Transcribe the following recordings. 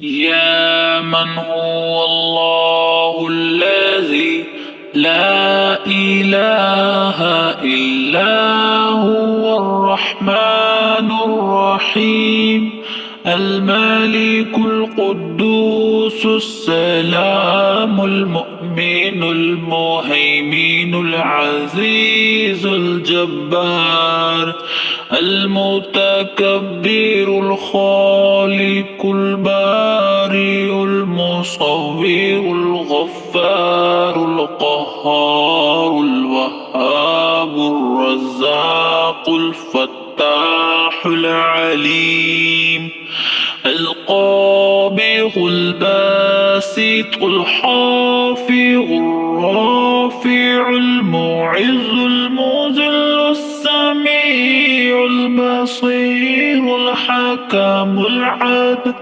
يا من هو الله الذي لا إله إلا هو الرحمن الرحيم الملك القدوس السلام المؤمن المهيمن العزيز الجبار المتكبر الخالق البارئ المصور الغفار القهار الوهاب الرزاق الفتاح العليم القابض الباسط الحافظ الرافع المعز المذل السميع البصير الحكم العدل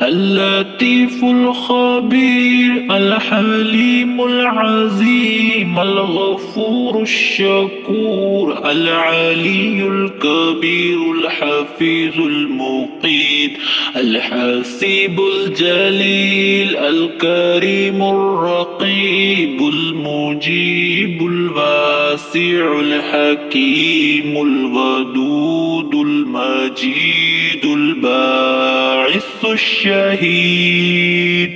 اللطيف الخبير الحليم العظيم الغفور الشكور العلي الكبير الحفيظ المقيت الحسيب الجليل الكريم الرقيب المجيب الواسع الحكيم الودود المجيد الباعث الشهيد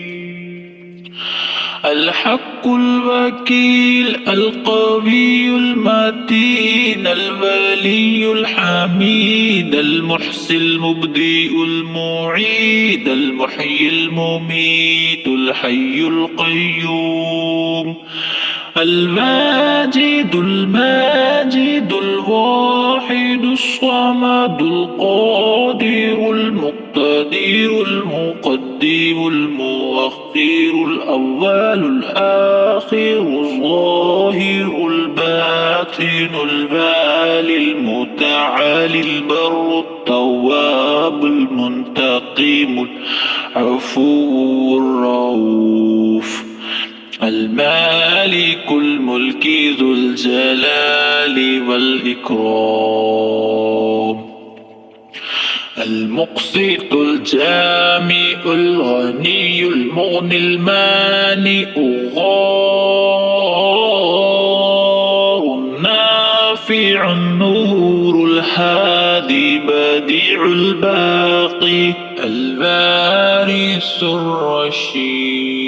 الحق الوكيل القوي المتين الولي الحميد المحصي المبدئ المعيد المحيي المميت الحي القيوم الواجد الماجد الواحد الصمد القادر المقتدر المقدم المؤخر الأول الآخر الظاهر الباطن البالي المتعالي البر التواب المنتقم العفو الرؤوف المالك الملك ذو الجلال والإكرام المقسط الجامع الغني المغني المانع الغار النافع النور الهادي بديع الباقي الوارث الرشيد